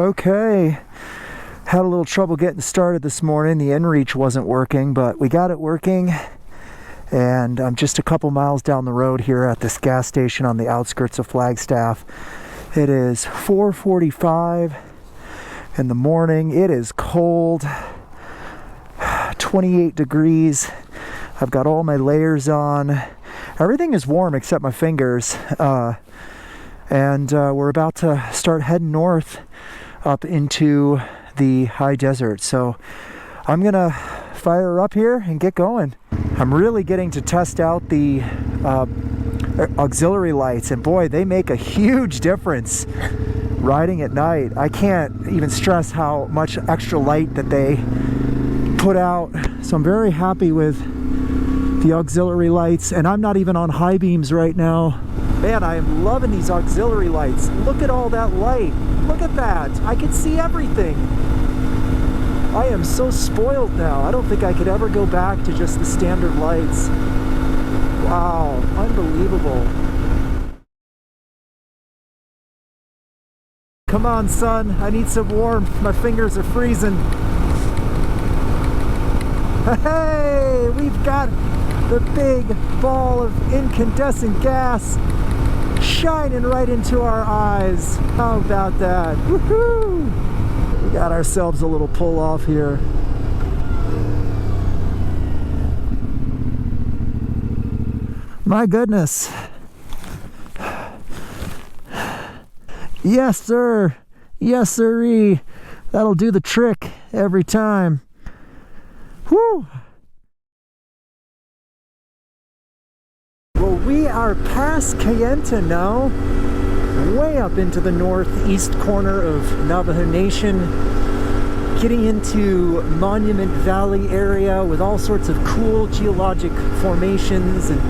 Okay, had a little trouble getting started this morning. The inReach wasn't working, but we got it working. And I'm just a couple miles down the road here at this gas station on the outskirts of Flagstaff. It is 4:45 in the morning. It is cold, 28 degrees. I've got all my layers on. Everything is warm except my fingers. And we're about to start heading north up into the high desert. So I'm gonna fire her up here and get going. I'm really getting to test out the auxiliary lights, and boy, they make a huge difference riding at night. I can't even stress how much extra light that they put out. So I'm very happy with the auxiliary lights, and I'm not even on high beams right now. Man, I am loving these auxiliary lights. Look at all that light. Look at that. I can see everything. I am so spoiled now. I don't think I could ever go back to just the standard lights. Wow, unbelievable. Come on, son. I need some warmth. My fingers are freezing. Hey, we've got the big ball of incandescent gas shining right into our eyes. How about that? Woohoo! We got ourselves a little pull off here. My goodness. Yes, sir. Yes, sirree. That'll do the trick every time. Whew. Well, we are past Kayenta now, way up into the northeast corner of Navajo Nation, getting into Monument Valley area with all sorts of cool geologic formations and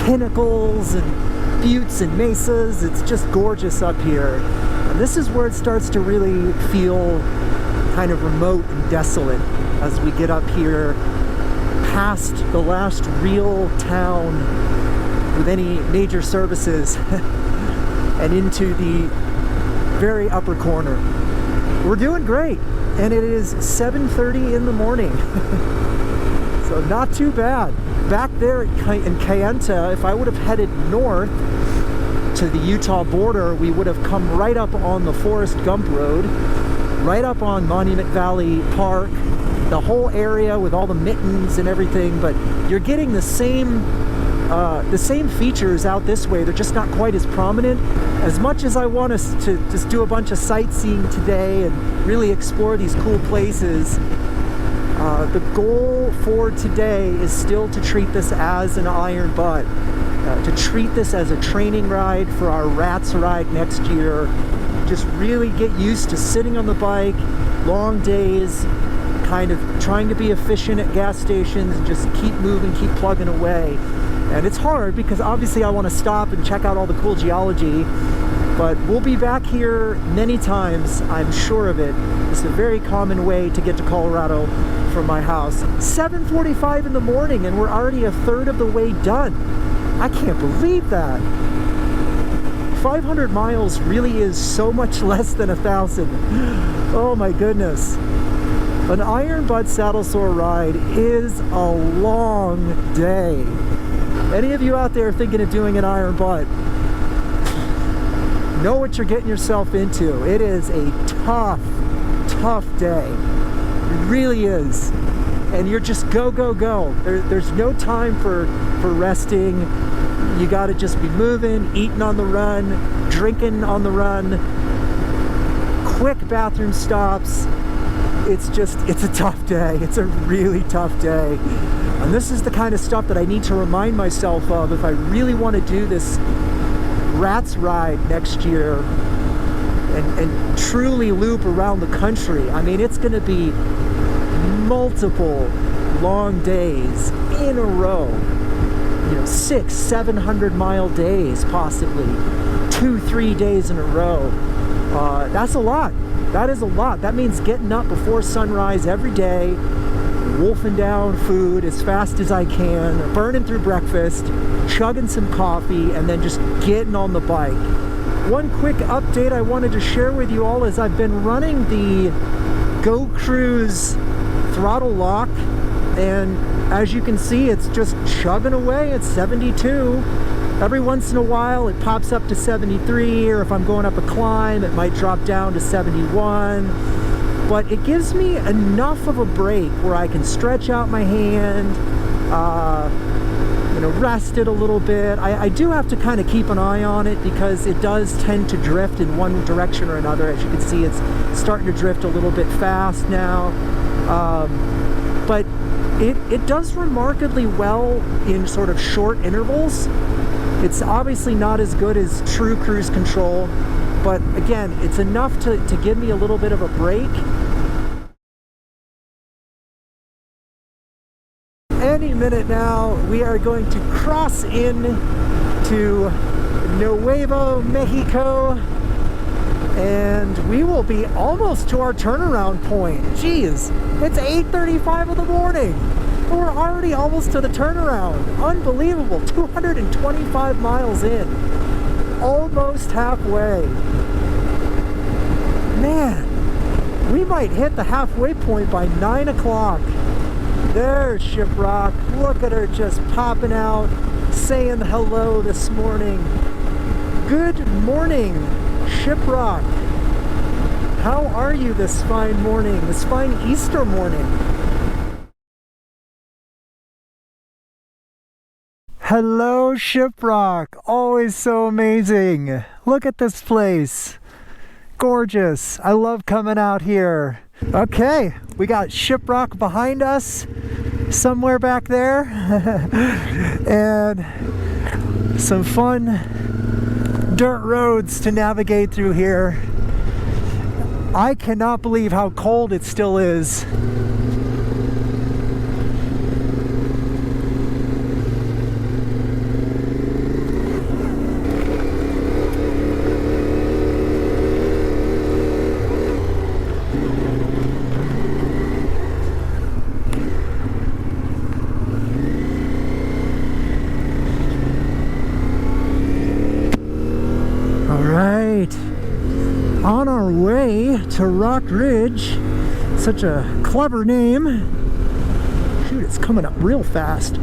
pinnacles and buttes and mesas. It's just gorgeous up here. And this is where it starts to really feel kind of remote and desolate as we get up here past the last real town with any major services and into the very upper corner. We're doing great, and it is 7:30 in the morning. So not too bad. Back there in Kayenta, if I would have headed north to the Utah border, we would have come right up on the Forrest Gump Road, right up on Monument Valley Park, the whole area with all the mittens and everything. But you're getting the same features out this way. They're just not quite as prominent. As much as I want us to just do a bunch of sightseeing today and really explore these cool places, the goal for today is still to treat this as an iron butt, to treat this as a training ride for our Rats ride next year. Just really get used to sitting on the bike, long days, kind of trying to be efficient at gas stations, and just keep moving, keep plugging away. And it's hard because obviously I want to stop and check out all the cool geology, but we'll be back here many times, I'm sure of it. It's a very common way to get to Colorado from my house. 7:45 in the morning and we're already a third of the way done. I can't believe that. 500 miles really is so much less than 1,000. Oh my goodness. An iron butt saddle sore ride is a long day. Any of you out there thinking of doing an iron butt, know what you're getting yourself into. It is a tough, tough day. It really is. And you're just go, go, go. There's no time for resting. You got to just be moving, eating on the run, drinking on the run, quick bathroom stops. It's a tough day. It's a really tough day. And this is the kind of stuff that I need to remind myself of if I really want to do this Rats ride next year and truly loop around the country. I mean, it's going to be multiple long days in a row. You know, 600-700 mile days, possibly 2-3 days in a row. That's a lot. That is a lot. That means getting up before sunrise every day, wolfing down food as fast as I can, burning through breakfast, chugging some coffee, and then just getting on the bike. One quick update I wanted to share with you all is I've been running the Go Cruise throttle lock, and as you can see, it's just chugging away at 72. Every once in a while it pops up to 73, or if I'm going up a climb it might drop down to 71, but it gives me enough of a break where I can stretch out my hand, you know, rest it a little bit. I do have to kind of keep an eye on it because it does tend to drift in one direction or another. As you can see, it's starting to drift a little bit fast now, but it does remarkably well in sort of short intervals. It's obviously not as good as true cruise control, but again, it's enough to give me a little bit of a break. Any minute now, we are going to cross in to Nuevo Mexico, and we will be almost to our turnaround point. Jeez, it's 8:35 in the morning. We're already almost to the turnaround. Unbelievable. 225 miles in. Almost halfway. Man, we might hit the halfway point by 9 o'clock. There's Shiprock. Look at her just popping out, saying hello this morning. Good morning, Shiprock. How are you this fine morning, this fine Easter morning? Hello, Shiprock. Always so amazing. Look at this place. Gorgeous. I love coming out here. Okay, we got Shiprock behind us, somewhere back there, and some fun dirt roads to navigate through here. I cannot believe how cold it still is. On our way to Rock Ridge. Such a clever name. Shoot, it's coming up real fast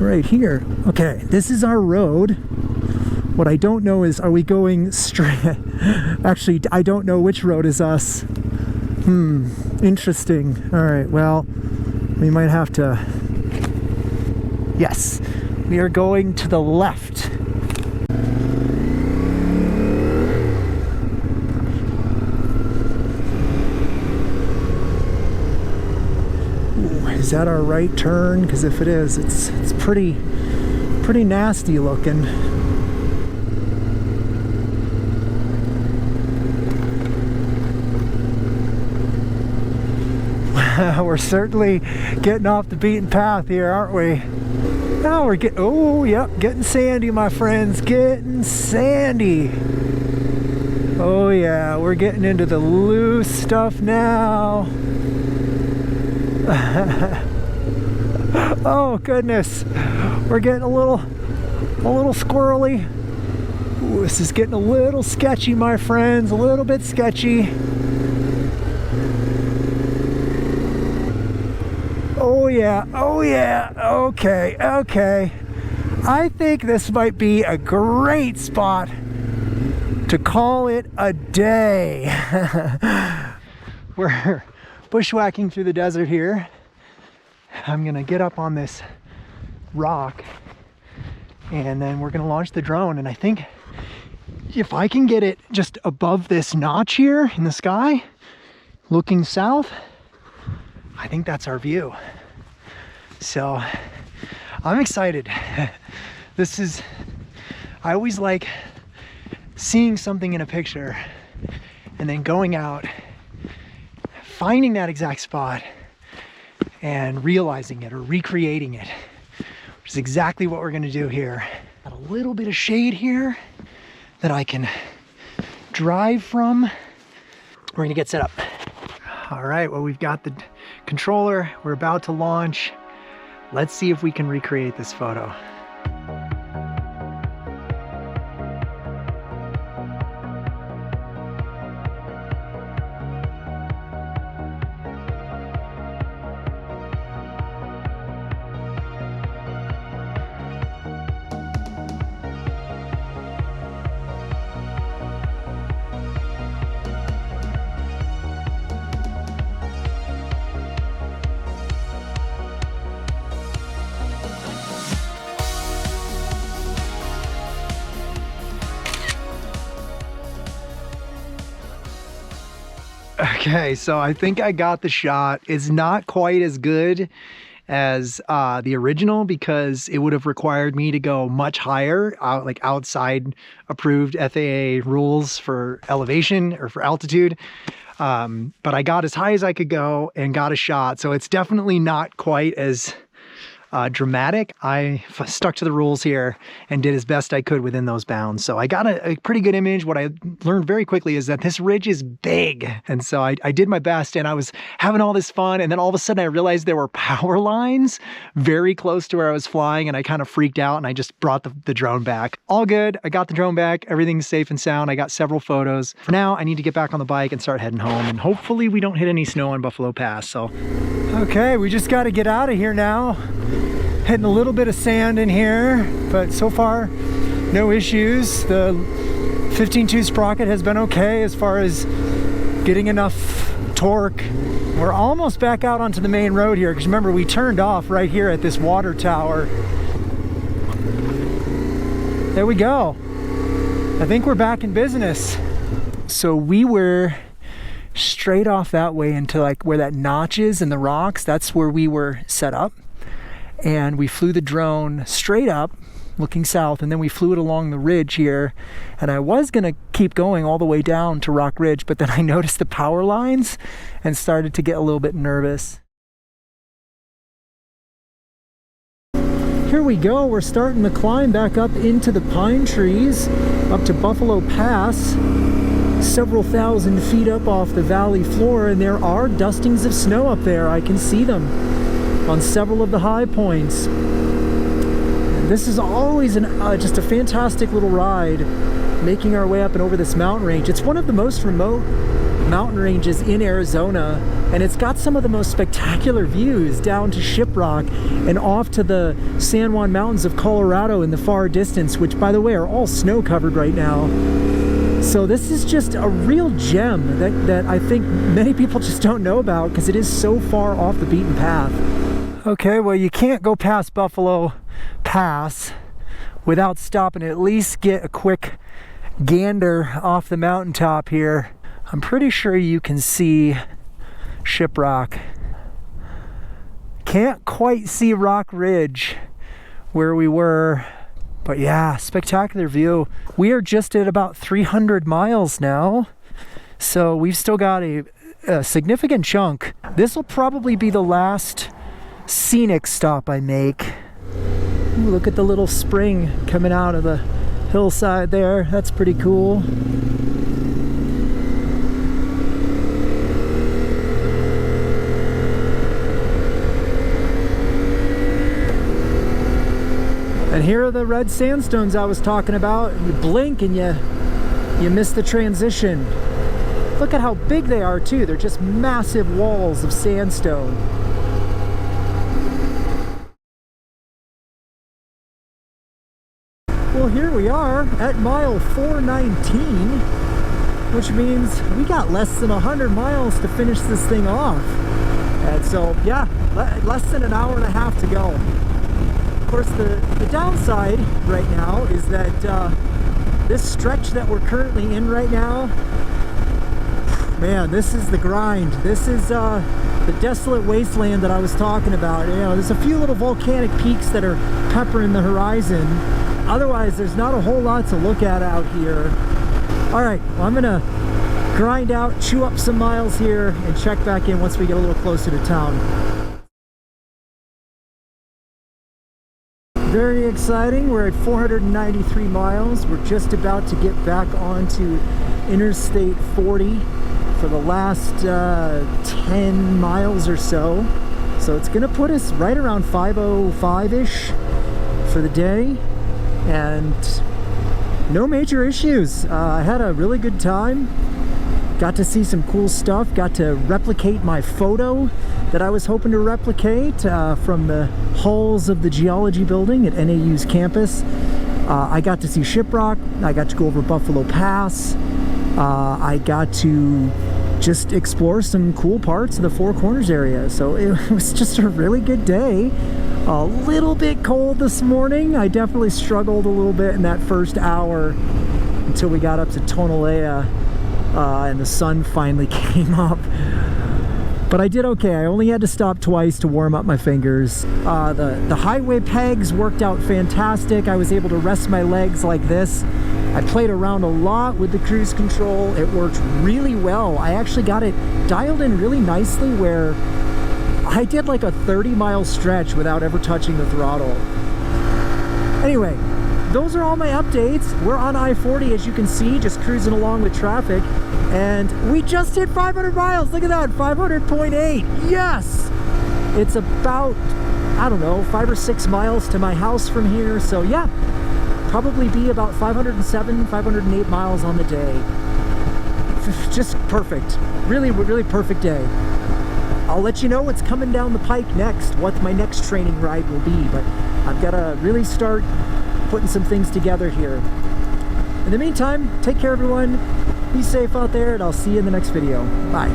right here. Okay, this is our road. What I don't know is, are we going straight? Actually, I don't know which road is us. Interesting. All right, well, we might have to... Yes, we are going to the left. Is that our right turn? Because if it is, it's pretty nasty looking. We're certainly getting off the beaten path here, aren't we? Now we're getting, oh yep, getting sandy, my friends, getting sandy. Oh yeah, we're getting into the loose stuff now. Oh goodness, we're getting a little squirrely. Ooh, this is getting a little sketchy, my friends, a little bit sketchy. Oh yeah, okay. I think this might be a great spot to call it a day. We're bushwhacking through the desert here. I'm gonna get up on this rock and then we're gonna launch the drone, and I think if I can get it just above this notch here in the sky looking south, I think that's our view. So I'm excited. This is, I always like seeing something in a picture and then going out, finding that exact spot and realizing it or recreating it, which is exactly what we're gonna do here. Got a little bit of shade here that I can drive from. We're gonna get set up. All right, well, we've got the controller. We're about to launch. Let's see if we can recreate this photo. Okay, so I think I got the shot. It's not quite as good as the original because it would have required me to go much higher, like outside approved FAA rules for elevation or for altitude. But I got as high as I could go and got a shot. So it's definitely not quite as dramatic. I stuck to the rules here and did as best I could within those bounds. So I got a pretty good image. What I learned very quickly is that this ridge is big. And so I did my best and I was having all this fun. And then all of a sudden I realized there were power lines very close to where I was flying and I kind of freaked out and I just brought the drone back. All good. I got the drone back. Everything's safe and sound. I got several photos. For now, I need to get back on the bike and start heading home. And hopefully we don't hit any snow on Buffalo Pass. So, okay, we just got to get out of here now. Hitting a little bit of sand in here, but so far no issues. The 15.2 sprocket has been okay as far as getting enough torque. We're almost back out onto the main road here because remember we turned off right here at this water tower. There we go. I think we're back in business. So we were straight off that way into like where that notch is in the rocks. That's where we were set up. And we flew the drone straight up, looking south, and then we flew it along the ridge here. And I was gonna keep going all the way down to Rock Ridge, but then I noticed the power lines and started to get a little bit nervous. Here we go, we're starting to climb back up into the pine trees, up to Buffalo Pass, several thousand feet up off the valley floor, and there are dustings of snow up there. I can see them on several of the high points. And this is always just a fantastic little ride, making our way up and over this mountain range. It's one of the most remote mountain ranges in Arizona, and it's got some of the most spectacular views down to Shiprock and off to the San Juan Mountains of Colorado in the far distance, which by the way are all snow covered right now. So this is just a real gem that I think many people just don't know about because it is so far off the beaten path. Okay, well, you can't go past Buffalo Pass without stopping to at least get a quick gander off the mountaintop here. I'm pretty sure you can see Shiprock. Can't quite see Rock Ridge where we were, but yeah, spectacular view. We are just at about 300 miles now, so we've still got a significant chunk. This will probably be the last scenic stop I make. Ooh, look at the little spring coming out of the hillside there. That's pretty cool. And here are the red sandstones I was talking about. You blink and you miss the transition. Look at how big they are too. They're just massive walls of sandstone. Well, here we are at mile 419, which means we got less than 100 miles to finish this thing off. And so, yeah, less than an hour and a half to go. Of course, the downside right now is that this stretch that we're currently in right now, man, this is the grind. This is the desolate wasteland that I was talking about. You know, there's a few little volcanic peaks that are peppering the horizon. Otherwise, there's not a whole lot to look at out here. All right, well, I'm gonna grind out, chew up some miles here, and check back in once we get a little closer to town. Very exciting. We're at 493 miles. We're just about to get back onto Interstate 40 for the last 10 miles or so. So it's gonna put us right around 5:05-ish for the day. And no major issues. I had a really good time. Got to see some cool stuff. Got to replicate my photo that I was hoping to replicate from the halls of the Geology Building at NAU's campus. I got to see Shiprock. I got to go over Buffalo Pass. I got to just explore some cool parts of the Four Corners area. So it was just a really good day. A little bit cold this morning. I definitely struggled a little bit in that first hour until we got up to Tonalea and the sun finally came up. But I did okay. I only had to stop twice to warm up my fingers. The highway pegs worked out fantastic. I was able to rest my legs like this. I played around a lot with the cruise control. It worked really well. I actually got it dialed in really nicely where I did like a 30-mile stretch without ever touching the throttle. Anyway, those are all my updates. We're on I-40, as you can see, just cruising along with traffic. And we just hit 500 miles. Look at that, 500.8. Yes! It's about, I don't know, 5 or 6 miles to my house from here. So yeah, probably be about 507, 508 miles on the day. Just perfect. Really, really perfect day. I'll let you know what's coming down the pike next, what my next training ride will be. But I've got to really start putting some things together here. In the meantime, take care everyone, be safe out there, and I'll see you in the next video. Bye.